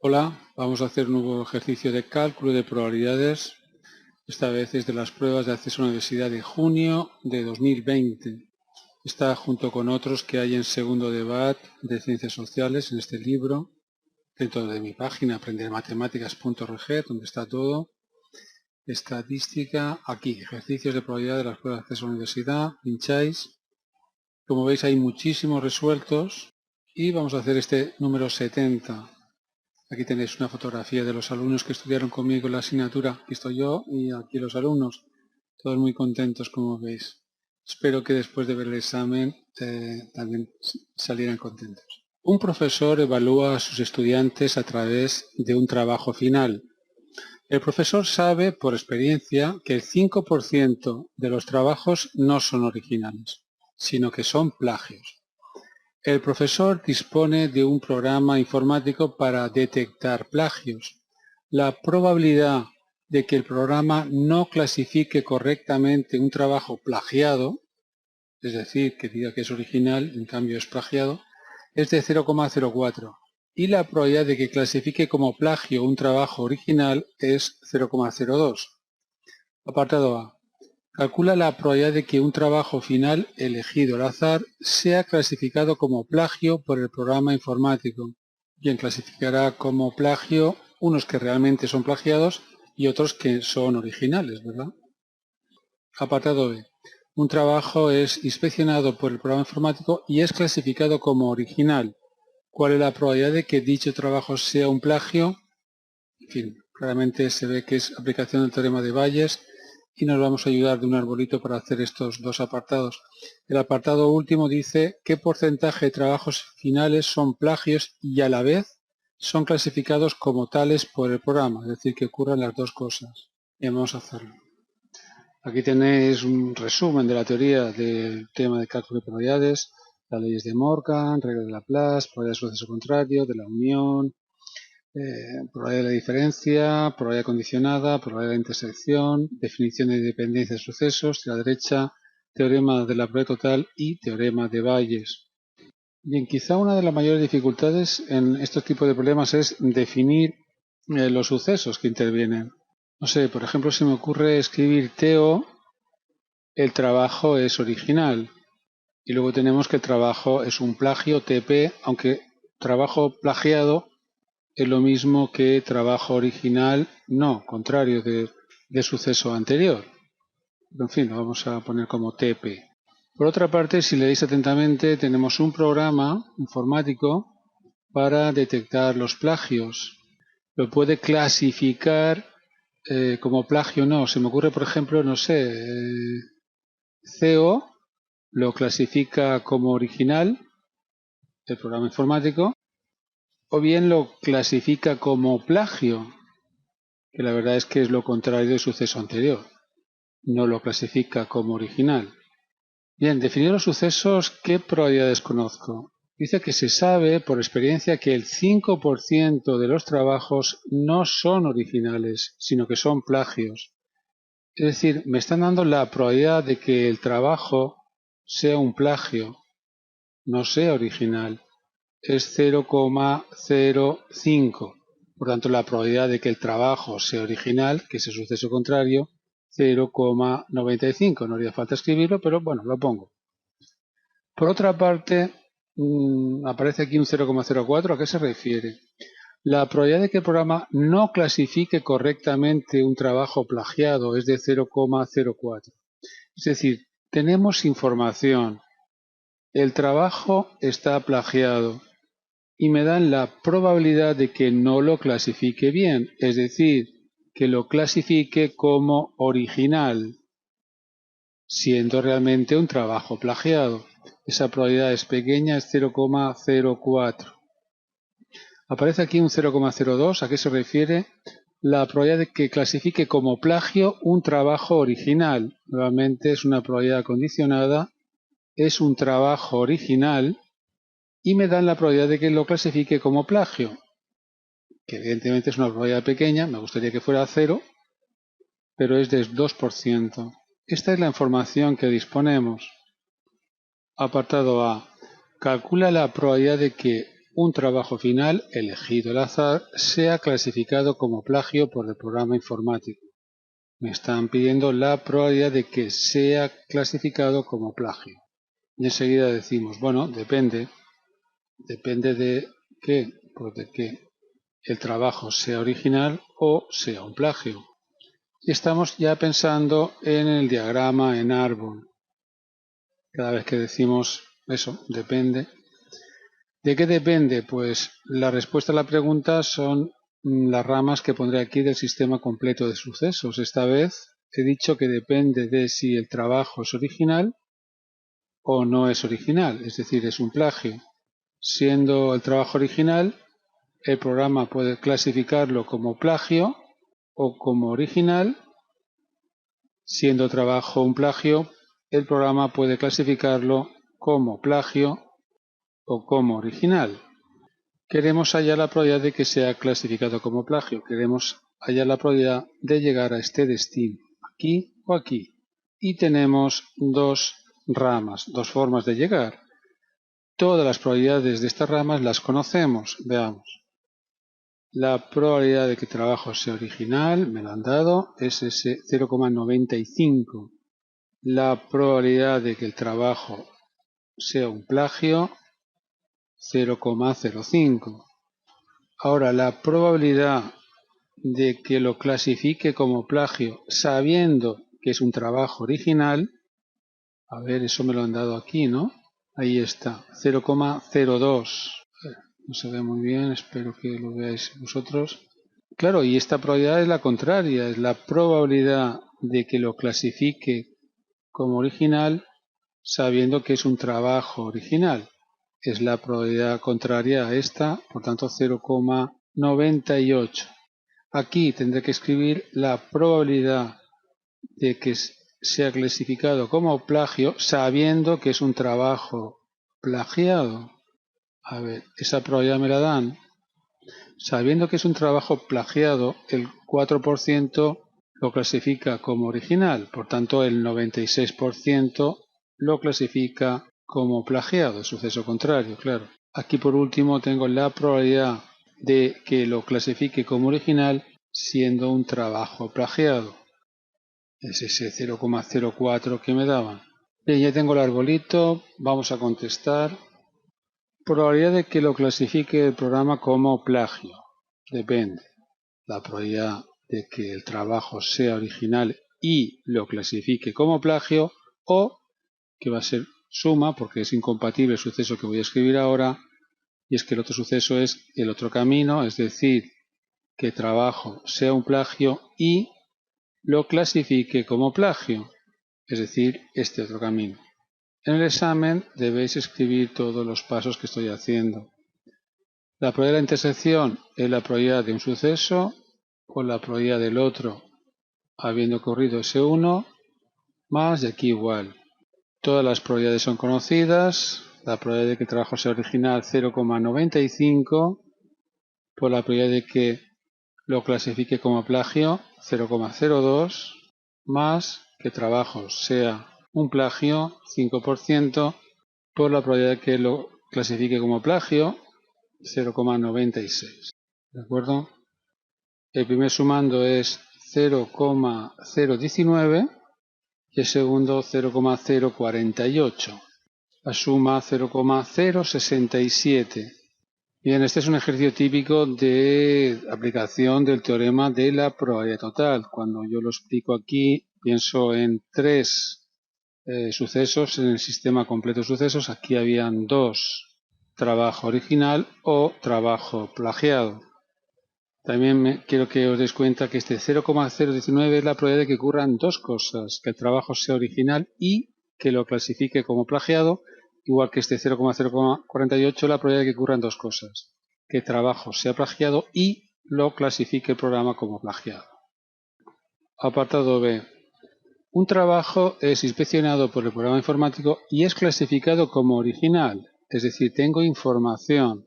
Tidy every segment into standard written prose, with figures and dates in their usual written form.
Hola, vamos a hacer un nuevo ejercicio de cálculo de probabilidades. Esta vez es de las pruebas de acceso a la universidad de junio de 2020. Está junto con otros que hay en segundo de BAT de Ciencias Sociales en este libro, dentro de mi página aprendermatemáticas.org, donde está todo. Estadística, aquí, ejercicios de probabilidad de las pruebas de acceso a la universidad, pincháis. Como veis hay muchísimos resueltos y vamos a hacer este número 70. Aquí tenéis una fotografía de los alumnos que estudiaron conmigo en la asignatura. Aquí estoy yo y aquí los alumnos. Todos muy contentos, como veis. Espero que después de ver el examen también salieran contentos. Un profesor evalúa a sus estudiantes a través de un trabajo final. El profesor sabe por experiencia que el 5% de los trabajos no son originales, sino que son plagios. El profesor dispone de un programa informático para detectar plagios. La probabilidad de que el programa no clasifique correctamente un trabajo plagiado, es decir, que diga que es original, en cambio es plagiado, es de 0,04 y la probabilidad de que clasifique como plagio un trabajo original es 0,02. Apartado A. Calcula la probabilidad de que un trabajo final elegido al azar sea clasificado como plagio por el programa informático. Bien, clasificará como plagio unos que realmente son plagiados y otros que son originales, ¿verdad? Apartado B. Un trabajo es inspeccionado por el programa informático y es clasificado como original. ¿Cuál es la probabilidad de que dicho trabajo sea un plagio? En fin, claramente se ve que es aplicación del teorema de Bayes y nos vamos a ayudar de un arbolito para hacer estos dos apartados. El apartado último dice qué porcentaje de trabajos finales son plagios y a la vez son clasificados como tales por el programa, es decir, que ocurran las dos cosas. Bien, vamos a hacerlo. Aquí tenéis un resumen de la teoría del tema de cálculo de probabilidades, las leyes de Morgan, regla de Laplace, probabilidad de suceso contrario, de la unión, probabilidad de la diferencia, probabilidad condicionada, probabilidad de intersección, definición de dependencia de sucesos, de la derecha, teorema de la probabilidad total y teorema de Bayes. Bien, quizá una de las mayores dificultades en estos tipos de problemas es definir los sucesos que intervienen. No sé, por ejemplo, se me ocurre escribir TO, el trabajo es original, y luego tenemos que el trabajo es un plagio, TP, aunque trabajo plagiado es lo mismo que trabajo original, no, contrario de suceso anterior. En fin, lo vamos a poner como TP. Por otra parte, si leéis atentamente, tenemos un programa informático para detectar los plagios. Lo puede clasificar como plagio o no. Se me ocurre, por ejemplo, no sé, CO lo clasifica como original, el programa informático, o bien lo clasifica como plagio, que la verdad es que es lo contrario del suceso anterior. No lo clasifica como original. Bien, definir los sucesos, ¿qué probabilidades conozco? Dice que se sabe por experiencia que el 5% de los trabajos no son originales, sino que son plagios. Es decir, me están dando la probabilidad de que el trabajo sea un plagio, no sea original. Es 0,05. Por tanto, la probabilidad de que el trabajo sea original, que es el suceso contrario, 0,95. No haría falta escribirlo, pero bueno, lo pongo. Por otra parte, aparece aquí un 0,04. ¿A qué se refiere? La probabilidad de que el programa no clasifique correctamente un trabajo plagiado es de 0,04. Es decir, tenemos información. El trabajo está plagiado y me dan la probabilidad de que no lo clasifique bien, es decir, que lo clasifique como original, siendo realmente un trabajo plagiado. Esa probabilidad es pequeña, es 0,04. Aparece aquí un 0,02. ¿A qué se refiere? La probabilidad de que clasifique como plagio un trabajo original. Nuevamente es una probabilidad condicionada, es un trabajo original y me dan la probabilidad de que lo clasifique como plagio, que evidentemente es una probabilidad pequeña, me gustaría que fuera 0, pero es del 2%. Esta es la información que disponemos. Apartado A. Calcula la probabilidad de que un trabajo final, elegido al azar, sea clasificado como plagio por el programa informático. Me están pidiendo la probabilidad de que sea clasificado como plagio. Y enseguida decimos, bueno, depende. Depende de qué, pues de que el trabajo sea original o sea un plagio. Y estamos ya pensando en el diagrama en árbol. Cada vez que decimos eso, depende. ¿De qué depende? Pues la respuesta a la pregunta son las ramas que pondré aquí del sistema completo de sucesos. Esta vez he dicho que depende de si el trabajo es original o no es original, es decir, es un plagio. Siendo el trabajo original, el programa puede clasificarlo como plagio o como original. Siendo el trabajo un plagio, el programa puede clasificarlo como plagio o como original. Queremos hallar la probabilidad de que sea clasificado como plagio. Queremos hallar la probabilidad de llegar a este destino, aquí o aquí. Y tenemos dos ramas, dos formas de llegar. Todas las probabilidades de estas ramas las conocemos. Veamos. La probabilidad de que el trabajo sea original, me lo han dado, es ese 0,95. La probabilidad de que el trabajo sea un plagio, 0,05. Ahora, la probabilidad de que lo clasifique como plagio sabiendo que es un trabajo original, a ver, eso me lo han dado aquí, ¿no? Ahí está, 0,02. No se ve muy bien, espero que lo veáis vosotros. Claro, y esta probabilidad es la contraria, es la probabilidad de que lo clasifique como original sabiendo que es un trabajo original. Es la probabilidad contraria a esta, por tanto 0,98. Aquí tendré que escribir la probabilidad de que sea clasificado como plagio sabiendo que es un trabajo plagiado. A ver, esa probabilidad me la dan. Sabiendo que es un trabajo plagiado, el 4% lo clasifica como original, por tanto el 96% lo clasifica como plagiado, suceso contrario, claro. Aquí por último tengo la probabilidad de que lo clasifique como original siendo un trabajo plagiado. Es ese 0,04 que me daban. Bien, ya tengo el arbolito, vamos a contestar. Probabilidad de que lo clasifique el programa como plagio. Depende. La probabilidad de que el trabajo sea original y lo clasifique como plagio, o que va a ser suma porque es incompatible el suceso que voy a escribir ahora, y es que el otro suceso es el otro camino, es decir, que trabajo sea un plagio y lo clasifique como plagio, es decir, este otro camino. En el examen debéis escribir todos los pasos que estoy haciendo. La probabilidad de la intersección es la probabilidad de un suceso por la probabilidad del otro habiendo ocurrido ese 1, más de aquí igual. Todas las probabilidades son conocidas. La probabilidad de que el trabajo sea original 0,95 por la probabilidad de que lo clasifique como plagio 0,02 más que el trabajo sea un plagio 5% por la probabilidad de que lo clasifique como plagio 0,96. ¿De acuerdo? El primer sumando es 0,019 y el segundo 0,048. La suma 0,067. Bien, este es un ejercicio típico de aplicación del teorema de la probabilidad total. Cuando yo lo explico aquí, pienso en tres sucesos en el sistema completo de sucesos. Aquí habían dos: trabajo original o trabajo plagiado. También quiero que os deis cuenta que este 0,019 es la probabilidad de que ocurran dos cosas: que el trabajo sea original y que lo clasifique como plagiado, igual que este 0,048 la probabilidad de que ocurran dos cosas: que el trabajo sea plagiado y lo clasifique el programa como plagiado. Apartado B. Un trabajo es inspeccionado por el programa informático y es clasificado como original, es decir, tengo información.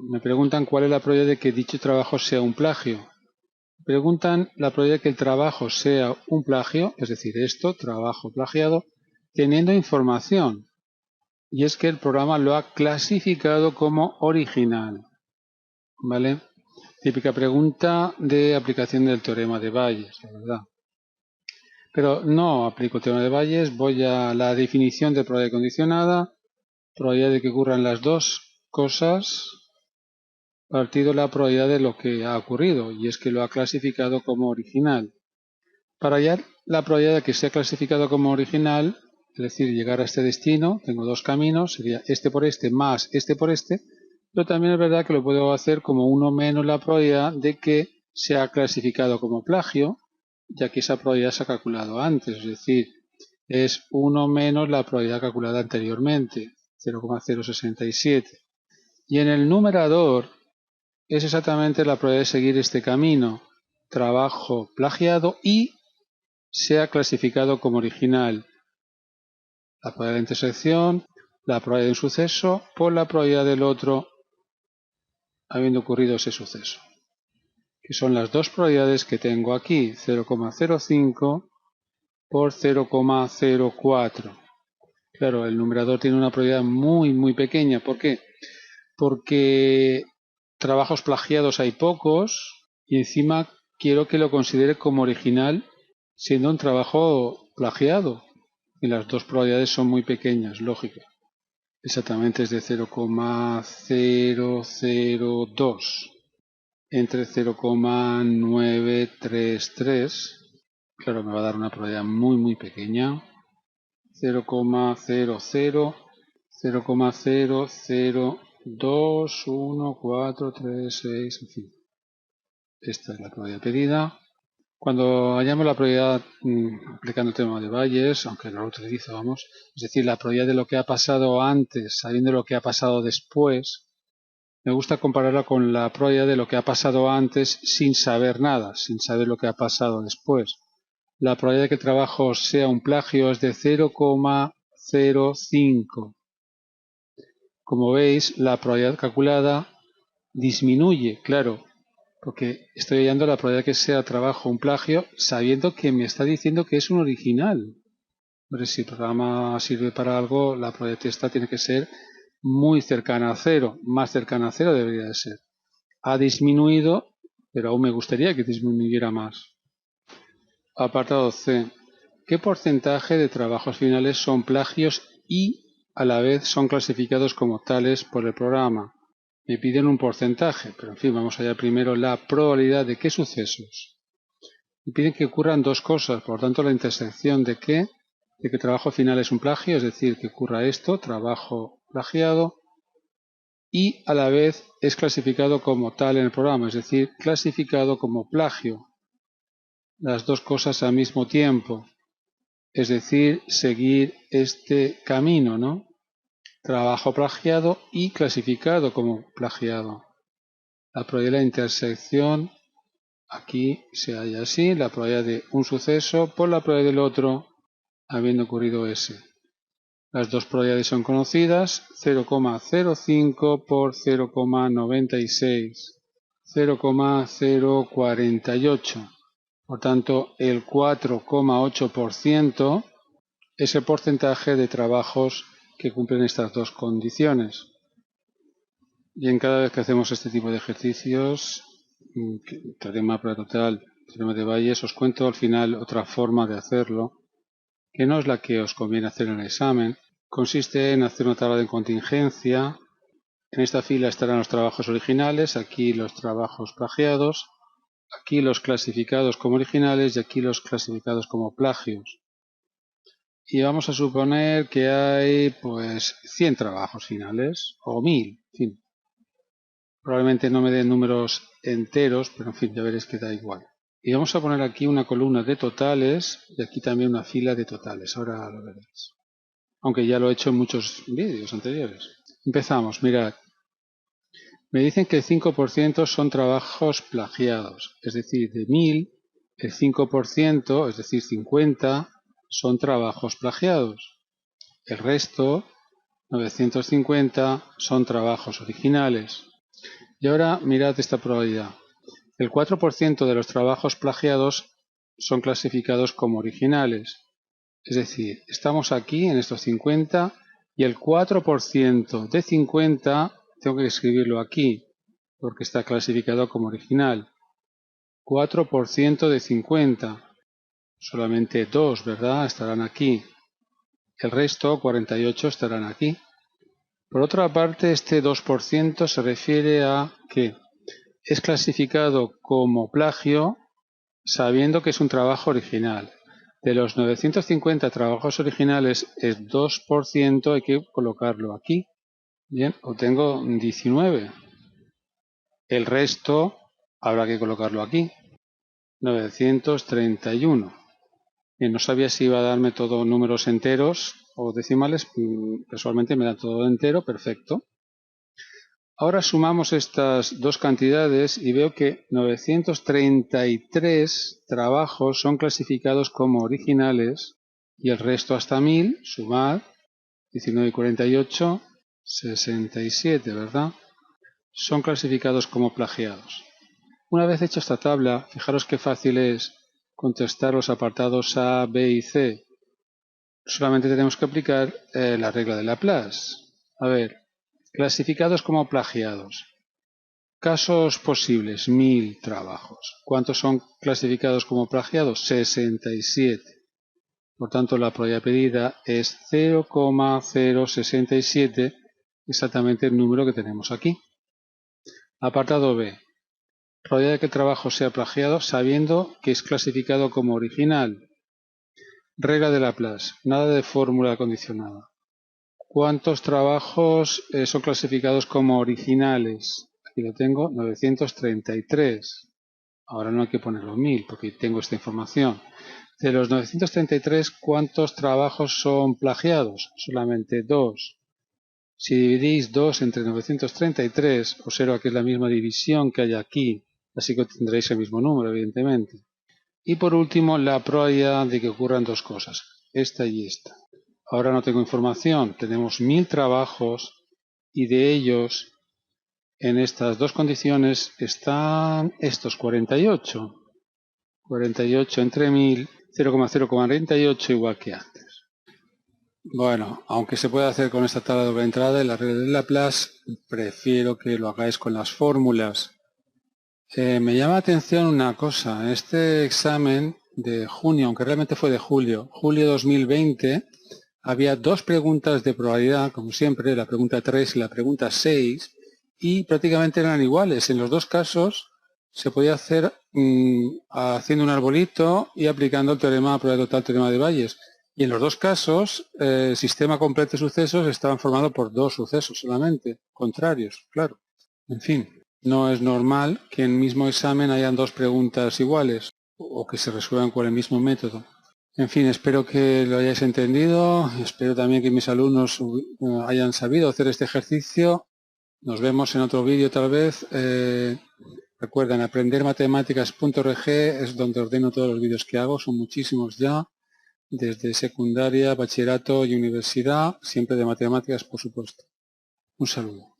Me preguntan cuál es la probabilidad de que dicho trabajo sea un plagio. Preguntan la probabilidad de que el trabajo sea un plagio, es decir, esto, trabajo plagiado, teniendo información. y es que el programa lo ha clasificado como original. ¿Vale? Típica pregunta de aplicación del teorema de Bayes, la verdad. Pero no aplico el teorema de Bayes, voy a la definición de probabilidad condicionada, probabilidad de que ocurran las dos cosas, partido la probabilidad de lo que ha ocurrido, y es que lo ha clasificado como original. Para hallar la probabilidad de que sea clasificado como original, es decir, llegar a este destino, tengo dos caminos, sería este por este más este por este, pero también es verdad que lo puedo hacer como 1 menos la probabilidad de que sea clasificado como plagio, ya que esa probabilidad se ha calculado antes, es decir, es 1 menos la probabilidad calculada anteriormente, 0,067. Y en el numerador es exactamente la probabilidad de seguir este camino, trabajo plagiado y sea clasificado como original. La probabilidad de intersección, la probabilidad de un suceso por la probabilidad del otro habiendo ocurrido ese suceso, que son las dos probabilidades que tengo aquí, 0,05 por 0,04. Claro, el numerador tiene una probabilidad muy pequeña. ¿Por qué? Porque trabajos plagiados hay pocos y encima quiero que lo considere como original siendo un trabajo plagiado. Y las dos probabilidades son muy pequeñas, lógico. Exactamente es de 0,002 entre 0,933. Claro, me va a dar una probabilidad muy pequeña. 0,0021436, en fin. Esta es la probabilidad pedida. Cuando hallamos la probabilidad aplicando el teorema de Bayes, aunque no lo utilizo, vamos, es decir, la probabilidad de lo que ha pasado antes, sabiendo lo que ha pasado después, me gusta compararla con la probabilidad de lo que ha pasado antes sin saber nada, sin saber lo que ha pasado después. La probabilidad de que el trabajo sea un plagio es de 0,05. Como veis, la probabilidad calculada disminuye, claro, porque estoy hallando la probabilidad de que sea trabajo un plagio sabiendo que me está diciendo que es un original. Pero si el programa sirve para algo, la probabilidad esta tiene que ser muy cercana a cero, más cercana a cero debería de ser. Ha disminuido, pero aún me gustaría que disminuyera más. Apartado C. ¿Qué porcentaje de trabajos finales son plagios y a la vez son clasificados como tales por el programa? Me piden un porcentaje, pero en fin, vamos allá primero la probabilidad de qué sucesos. Me piden que ocurran dos cosas, por lo tanto la intersección de que el trabajo final es un plagio, es decir, que ocurra esto, trabajo plagiado, y a la vez es clasificado como tal en el programa, es decir, clasificado como plagio. Las dos cosas al mismo tiempo, es decir, seguir este camino, ¿no? Trabajo plagiado y clasificado como plagiado. La probabilidad de intersección aquí se halla así, la probabilidad de un suceso por la probabilidad del otro habiendo ocurrido ese. Las dos probabilidades son conocidas, 0,05 por 0,96, 0,048. Por tanto, el 4,8% es el porcentaje de trabajos que cumplen estas dos condiciones. Y en cada vez que hacemos este tipo de ejercicios, teorema para total, teorema de Bayes, os cuento al final otra forma de hacerlo, que no es la que os conviene hacer en el examen. Consiste en hacer una tabla de contingencia. En esta fila estarán los trabajos originales, aquí los trabajos plagiados, aquí los clasificados como originales y aquí los clasificados como plagios. Y vamos a suponer que hay pues 100 trabajos finales o 1000, en fin. Probablemente no me den números enteros, pero en fin, ya veréis que da igual. Y vamos a poner aquí una columna de totales y aquí también una fila de totales. Ahora lo veréis. Aunque ya lo he hecho en muchos vídeos anteriores. Empezamos, mirad. Me dicen que el 5% son trabajos plagiados. Es decir, de 1000, el 5%, es decir, 50, son trabajos plagiados. El resto, 950, son trabajos originales. Y ahora mirad esta probabilidad. El 4% de los trabajos plagiados son clasificados como originales. Es decir, estamos aquí en estos 50 Y el 4% de 50 tengo que escribirlo aquí, porque está clasificado como original. 4% de 50. Solamente 2, ¿verdad? Estarán aquí. El resto, 48, estarán aquí. Por otra parte, este 2% se refiere a que es clasificado como plagio sabiendo que es un trabajo original. De los 950 trabajos originales, el 2% hay que colocarlo aquí. Bien, obtengo 19. El resto habrá que colocarlo aquí. 931. Bien, no sabía si iba a darme todo números enteros o decimales. Casualmente me da todo entero, perfecto. Ahora sumamos estas dos cantidades y veo que 933 trabajos son clasificados como originales y el resto hasta 1000, sumad, 19 y 48, 67, ¿verdad? Son clasificados como plagiados. Una vez hecha esta tabla, fijaros qué fácil es contestar los apartados A, B y C. Solamente tenemos que aplicar la regla de Laplace. A ver, clasificados como plagiados. Casos posibles, 1000 trabajos. ¿Cuántos son clasificados como plagiados? 67. Por tanto, la probabilidad pedida es 0,067, exactamente el número que tenemos aquí. Apartado B. Probabilidad de que el trabajo sea plagiado sabiendo que es clasificado como original. Regla de Laplace. Nada de fórmula condicionada. ¿Cuántos trabajos son clasificados como originales? Aquí lo tengo, 933. Ahora no hay que ponerlo 1000 porque tengo esta información. De los 933, ¿cuántos trabajos son plagiados? Solamente 2. Si dividís 2 entre 933, observa que es la misma división que hay aquí, así que tendréis el mismo número, evidentemente. Y por último, la probabilidad de que ocurran dos cosas, esta y esta. Ahora no tengo información, tenemos 1000 trabajos y de ellos, en estas dos condiciones, están estos 48. 48 entre 1000, 0,048 igual que antes. Bueno, aunque se puede hacer con esta tabla de doble entrada y la regla de Laplace, prefiero que lo hagáis con las fórmulas. Me llama la atención una cosa, este examen de junio, aunque realmente fue de julio 2020, había dos preguntas de probabilidad, como siempre, la pregunta 3 y la pregunta 6, y prácticamente eran iguales. En los dos casos se podía hacer haciendo un arbolito y aplicando el teorema, probabilidad total, teorema de Bayes. Y en los dos casos, el sistema completo de sucesos estaban formado por dos sucesos solamente, contrarios, claro. En fin, no es normal que en el mismo examen hayan dos preguntas iguales o que se resuelvan con el mismo método. En fin, espero que lo hayáis entendido, espero también que mis alumnos hayan sabido hacer este ejercicio. Nos vemos en otro vídeo tal vez. Recuerden, aprendermatemáticas.org es donde ordeno todos los vídeos que hago, son muchísimos ya, desde secundaria, bachillerato y universidad, siempre de matemáticas, por supuesto. Un saludo.